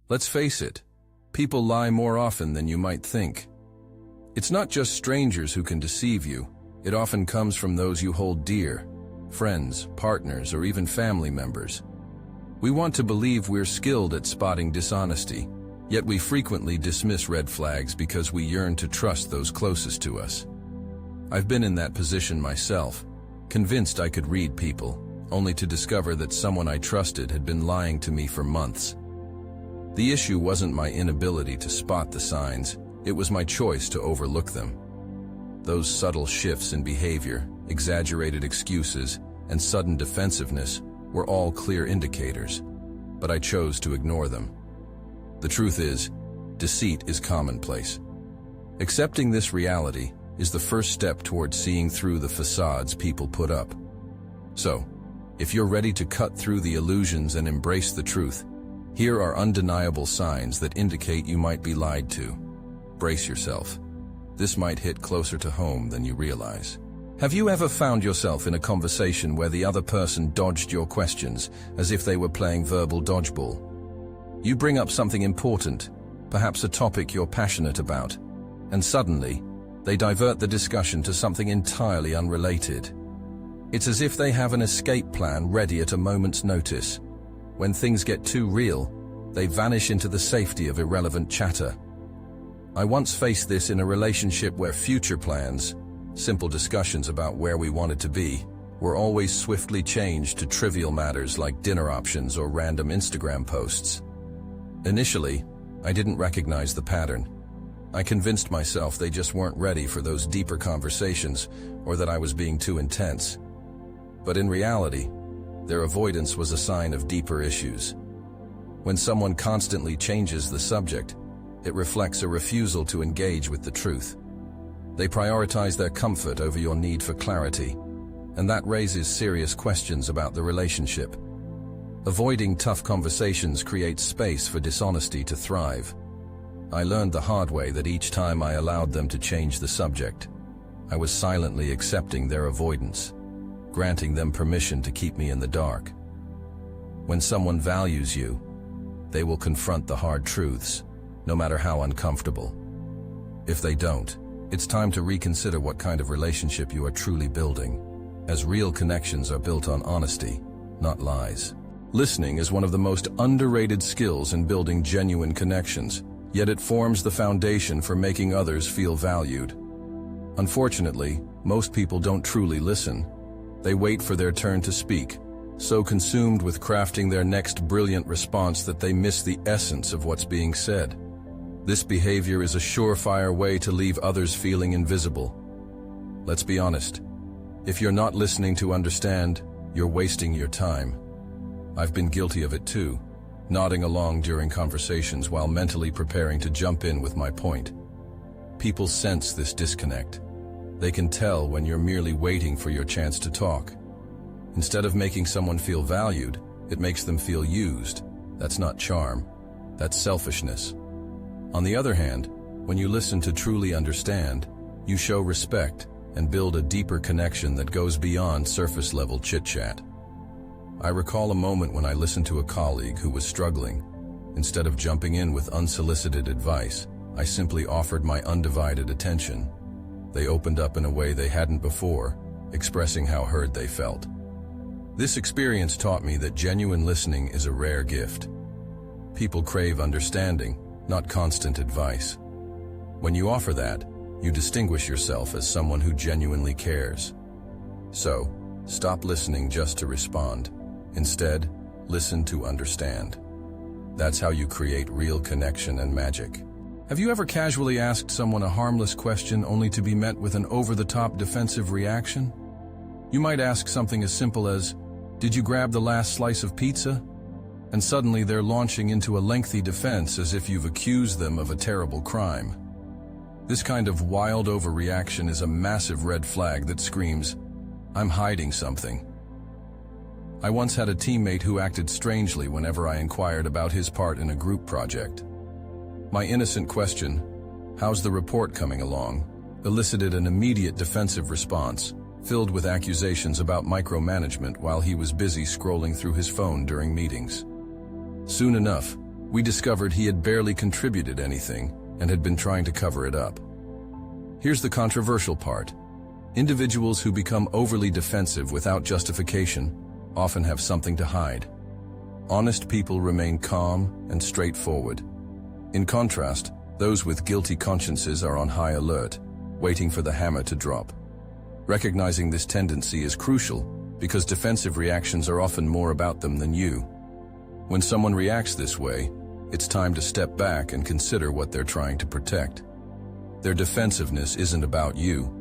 Let's face it, people lie more often than you might think. It's not just strangers who can deceive you. It often comes from those you hold dear, friends, partners, or even family members. We want to believe we're skilled at spotting dishonesty, yet we frequently dismiss red flags because we yearn to trust those closest to us. I've been in that position myself, convinced I could read people, only to discover that someone I trusted had been lying to me for months. The issue wasn't my inability to spot the signs, it was my choice to overlook them. Those subtle shifts in behavior, exaggerated excuses, and sudden defensiveness were all clear indicators, but I chose to ignore them. The truth is, deceit is commonplace. Accepting this reality is the first step towards seeing through the facades people put up. So, if you're ready to cut through the illusions and embrace the truth, here are undeniable signs that indicate you might be lied to. Brace yourself. This might hit closer to home than you realize. Have you ever found yourself in a conversation where the other person dodged your questions as if they were playing verbal dodgeball? You bring up something important, perhaps a topic you're passionate about, and suddenly, they divert the discussion to something entirely unrelated. It's as if they have an escape plan ready at a moment's notice. When things get too real, they vanish into the safety of irrelevant chatter. I once faced this in a relationship where future plans, simple discussions about where we wanted to be, were always swiftly changed to trivial matters like dinner options or random Instagram posts. Initially, I didn't recognize the pattern. I convinced myself they just weren't ready for those deeper conversations or that I was being too intense. But in reality, their avoidance was a sign of deeper issues. When someone constantly changes the subject, it reflects a refusal to engage with the truth. They prioritize their comfort over your need for clarity, and that raises serious questions about the relationship. Avoiding tough conversations creates space for dishonesty to thrive. I learned the hard way that each time I allowed them to change the subject, I was silently accepting their avoidance, granting them permission to keep me in the dark. When someone values you, they will confront the hard truths, no matter how uncomfortable. If they don't, it's time to reconsider what kind of relationship you are truly building, as real connections are built on honesty, not lies. Listening is one of the most underrated skills in building genuine connections, yet it forms the foundation for making others feel valued. Unfortunately, most people don't truly listen. They wait for their turn to speak, so consumed with crafting their next brilliant response that they miss the essence of what's being said. This behavior is a surefire way to leave others feeling invisible. Let's be honest. If you're not listening to understand, you're wasting your time. I've been guilty of it too, nodding along during conversations while mentally preparing to jump in with my point. People sense this disconnect. They can tell when you're merely waiting for your chance to talk. Instead of making someone feel valued, it makes them feel used. That's not charm. That's selfishness. On the other hand, when you listen to truly understand, you show respect and build a deeper connection that goes beyond surface-level chit-chat. I recall a moment when I listened to a colleague who was struggling. Instead of jumping in with unsolicited advice, I simply offered my undivided attention. They opened up in a way they hadn't before, expressing how heard they felt. This experience taught me that genuine listening is a rare gift. People crave understanding, not constant advice. When you offer that, you distinguish yourself as someone who genuinely cares. So, stop listening just to respond. Instead, listen to understand. That's how you create real connection and magic. Have you ever casually asked someone a harmless question only to be met with an over-the-top defensive reaction? You might ask something as simple as, "Did you grab the last slice of pizza?" And suddenly they're launching into a lengthy defense as if you've accused them of a terrible crime. This kind of wild overreaction is a massive red flag that screams, "I'm hiding something." I once had a teammate who acted strangely whenever I inquired about his part in a group project. My innocent question, "How's the report coming along?" elicited an immediate defensive response, filled with accusations about micromanagement while he was busy scrolling through his phone during meetings. Soon enough, we discovered he had barely contributed anything and had been trying to cover it up. Here's the controversial part. Individuals who become overly defensive without justification often have something to hide. Honest people remain calm and straightforward. In contrast, those with guilty consciences are on high alert, waiting for the hammer to drop. Recognizing this tendency is crucial because defensive reactions are often more about them than you. When someone reacts this way, it's time to step back and consider what they're trying to protect. Their defensiveness isn't about you.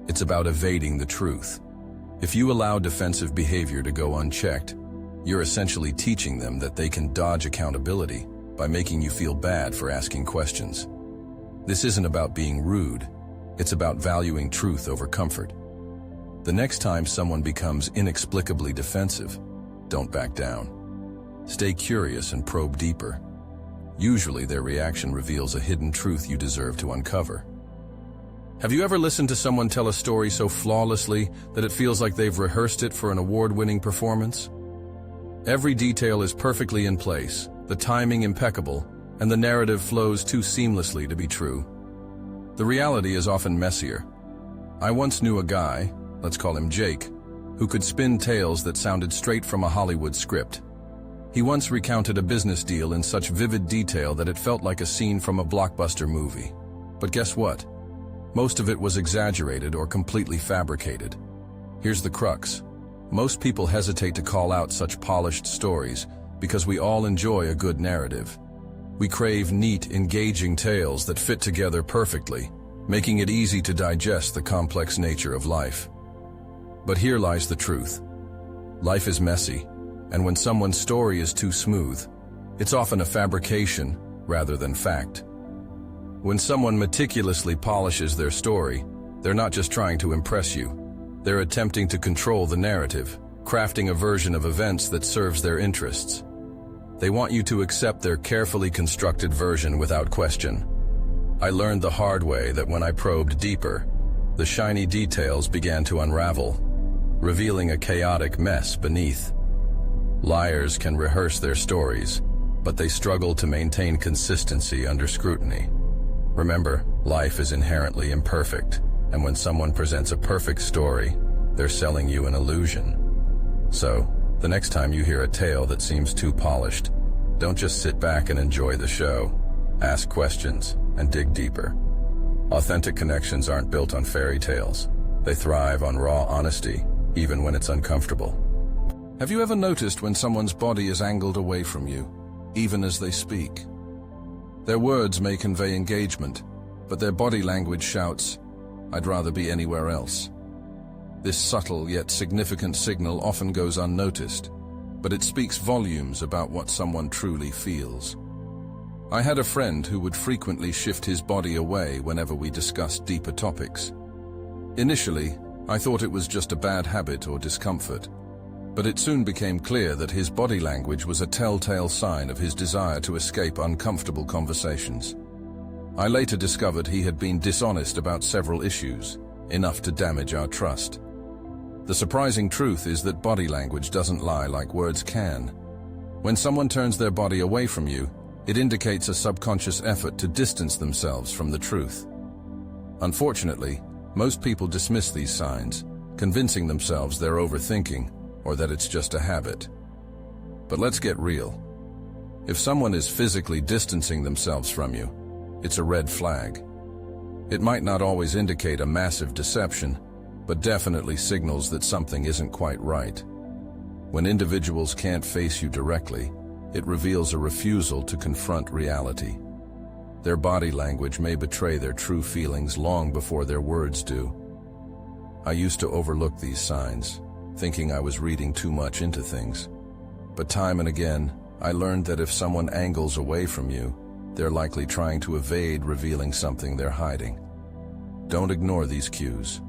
It's about evading the truth. If you allow defensive behavior to go unchecked, you're essentially teaching them that they can dodge accountability by making you feel bad for asking questions. This isn't about being rude. It's about valuing truth over comfort. The next time someone becomes inexplicably defensive, don't back down. Stay curious and probe deeper. Usually their reaction reveals a hidden truth you deserve to uncover. Have you ever listened to someone tell a story so flawlessly that it feels like they've rehearsed it for an award-winning performance? Every detail is perfectly in place, the timing impeccable, and the narrative flows too seamlessly to be true. The reality is often messier. I once knew a guy, let's call him Jake, who could spin tales that sounded straight from a Hollywood script. He once recounted a business deal in such vivid detail that it felt like a scene from a blockbuster movie. But guess what? Most of it was exaggerated or completely fabricated. Here's the crux. Most people hesitate to call out such polished stories because we all enjoy a good narrative. We crave neat, engaging tales that fit together perfectly, making it easy to digest the complex nature of life. But here lies the truth. Life is messy, and when someone's story is too smooth, it's often a fabrication rather than fact. When someone meticulously polishes their story, they're not just trying to impress you. They're attempting to control the narrative, crafting a version of events that serves their interests. They want you to accept their carefully constructed version without question. I learned the hard way that when I probed deeper, the shiny details began to unravel, revealing a chaotic mess beneath. Liars can rehearse their stories, but they struggle to maintain consistency under scrutiny. Remember, life is inherently imperfect, and when someone presents a perfect story, they're selling you an illusion. So, the next time you hear a tale that seems too polished, don't just sit back and enjoy the show. Ask questions and dig deeper. Authentic connections aren't built on fairy tales. They thrive on raw honesty, even when it's uncomfortable. Have you ever noticed when someone's body is angled away from you, even as they speak? Their words may convey engagement, but their body language shouts, "I'd rather be anywhere else." This subtle yet significant signal often goes unnoticed, but it speaks volumes about what someone truly feels. I had a friend who would frequently shift his body away whenever we discussed deeper topics. Initially, I thought it was just a bad habit or discomfort, but it soon became clear that his body language was a telltale sign of his desire to escape uncomfortable conversations. I later discovered he had been dishonest about several issues, enough to damage our trust. The surprising truth is that body language doesn't lie like words can. When someone turns their body away from you, it indicates a subconscious effort to distance themselves from the truth. Unfortunately, most people dismiss these signs, convincing themselves they're overthinking or that it's just a habit. But let's get real. If someone is physically distancing themselves from you, it's a red flag. It might not always indicate a massive deception, but definitely signals that something isn't quite right. When individuals can't face you directly, it reveals a refusal to confront reality. Their body language may betray their true feelings long before their words do. I used to overlook these signs, thinking I was reading too much into things. But time and again, I learned that if someone angles away from you, they're likely trying to evade revealing something they're hiding. Don't ignore these cues.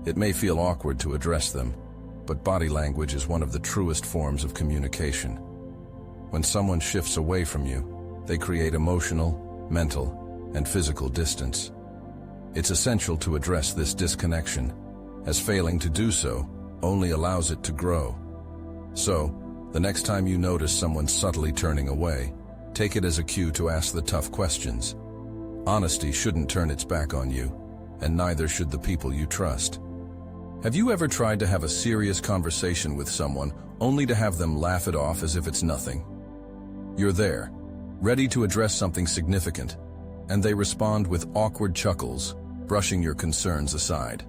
It may feel awkward to address them, but body language is one of the truest forms of communication. When someone shifts away from you, they create emotional, mental, and physical distance. It's essential to address this disconnection, as failing to do so only allows it to grow. So, the next time you notice someone subtly turning away, Take it as a cue to ask the tough questions. Honesty shouldn't turn its back on you, and neither should the people you trust. Have you ever tried to have a serious conversation with someone only to have them laugh it off as if it's nothing? You're there, ready to address something significant, and they respond with awkward chuckles, brushing your concerns aside.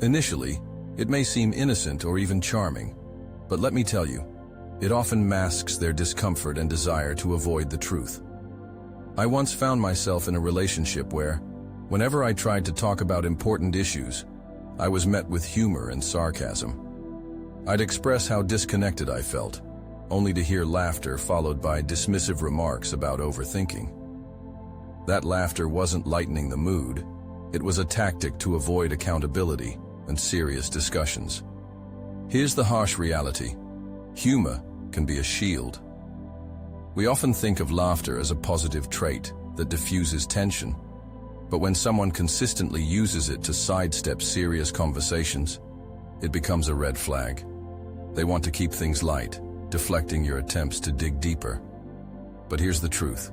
Initially, it may seem innocent or even charming, but let me tell you, it often masks their discomfort and desire to avoid the truth. I once found myself in a relationship where, whenever I tried to talk about important issues, I was met with humor and sarcasm. I'd express how disconnected I felt, only to hear laughter followed by dismissive remarks about overthinking. That laughter wasn't lightening the mood, it was a tactic to avoid accountability and serious discussions. Here's the harsh reality. Humor can be a shield. We often think of laughter as a positive trait that diffuses tension, but when someone consistently uses it to sidestep serious conversations, it becomes a red flag. They want to keep things light, deflecting your attempts to dig deeper. But here's the truth.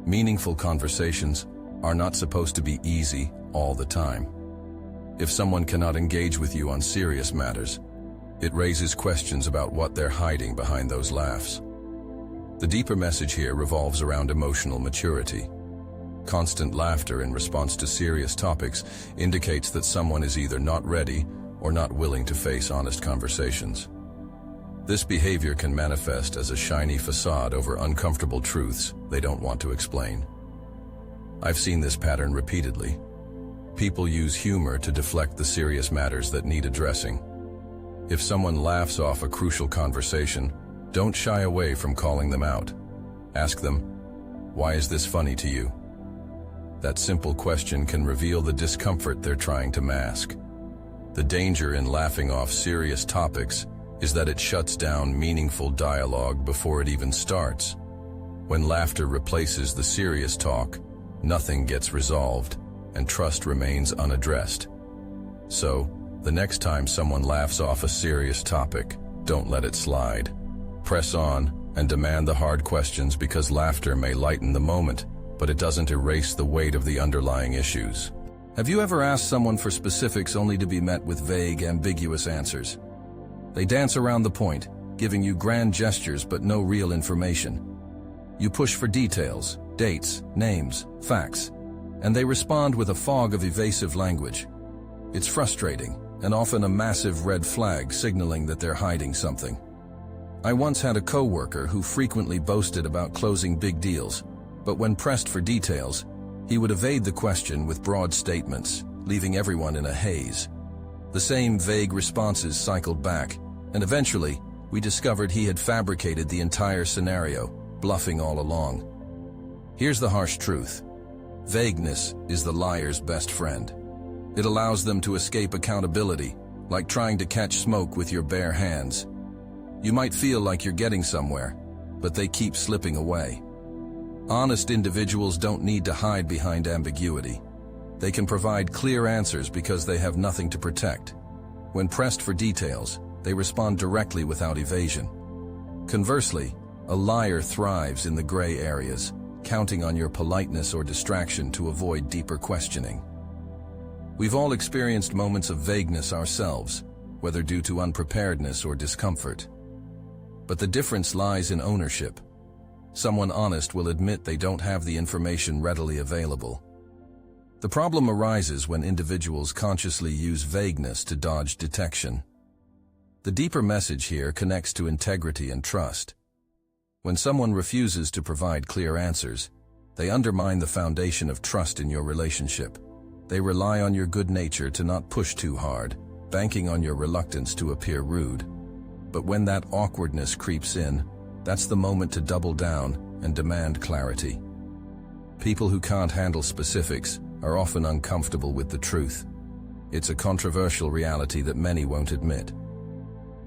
Meaningful conversations are not supposed to be easy all the time. If someone cannot engage with you on serious matters, it raises questions about what they're hiding behind those laughs. The deeper message here revolves around emotional maturity. Constant laughter in response to serious topics indicates that someone is either not ready or not willing to face honest conversations. This behavior can manifest as a shiny facade over uncomfortable truths they don't want to explain. I've seen this pattern repeatedly. People use humor to deflect the serious matters that need addressing. If someone laughs off a crucial conversation, don't shy away from calling them out. Ask them, "Why is this funny to you?" That simple question can reveal the discomfort they're trying to mask. The danger in laughing off serious topics is that it shuts down meaningful dialogue before it even starts. When laughter replaces the serious talk, nothing gets resolved, and trust remains unaddressed. So, the next time someone laughs off a serious topic, don't let it slide. Press on and demand the hard questions, because laughter may lighten the moment, but it doesn't erase the weight of the underlying issues. Have you ever asked someone for specifics only to be met with vague, ambiguous answers? They dance around the point, giving you grand gestures but no real information. You push for details, dates, names, facts, and they respond with a fog of evasive language. It's frustrating, and often a massive red flag signaling that they're hiding something. I once had a coworker who frequently boasted about closing big deals, but when pressed for details, he would evade the question with broad statements, leaving everyone in a haze. The same vague responses cycled back, and eventually, we discovered he had fabricated the entire scenario, bluffing all along. Here's the harsh truth. Vagueness is the liar's best friend. It allows them to escape accountability, like trying to catch smoke with your bare hands. You might feel like you're getting somewhere, but they keep slipping away. Honest individuals don't need to hide behind ambiguity. They can provide clear answers because they have nothing to protect. When pressed for details, they respond directly without evasion. Conversely, a liar thrives in the gray areas, counting on your politeness or distraction to avoid deeper questioning. We've all experienced moments of vagueness ourselves, whether due to unpreparedness or discomfort. But the difference lies in ownership. Someone honest will admit they don't have the information readily available. The problem arises when individuals consciously use vagueness to dodge detection. The deeper message here connects to integrity and trust. When someone refuses to provide clear answers, they undermine the foundation of trust in your relationship. They rely on your good nature to not push too hard, banking on your reluctance to appear rude. But when that awkwardness creeps in, that's the moment to double down and demand clarity. People who can't handle specifics are often uncomfortable with the truth. It's a controversial reality that many won't admit.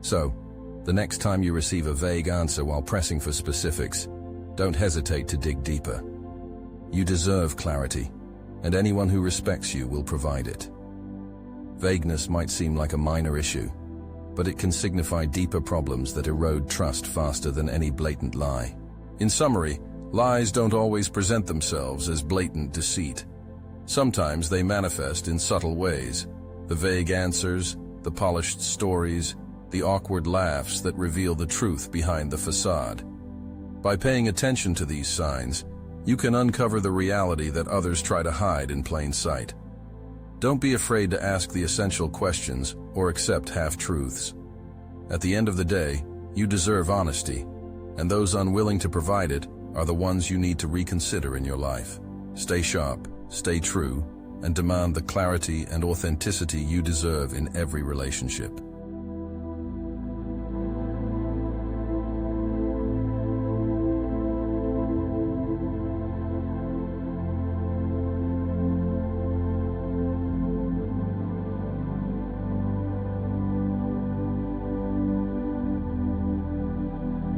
So, the next time you receive a vague answer while pressing for specifics, don't hesitate to dig deeper. You deserve clarity, and anyone who respects you will provide it. Vagueness might seem like a minor issue, but it can signify deeper problems that erode trust faster than any blatant lie. In summary, lies don't always present themselves as blatant deceit. Sometimes they manifest in subtle ways: the vague answers, the polished stories, the awkward laughs that reveal the truth behind the facade. By paying attention to these signs, you can uncover the reality that others try to hide in plain sight. Don't be afraid to ask the essential questions or accept half-truths. At the end of the day, you deserve honesty, and those unwilling to provide it are the ones you need to reconsider in your life. Stay sharp, stay true, and demand the clarity and authenticity you deserve in every relationship.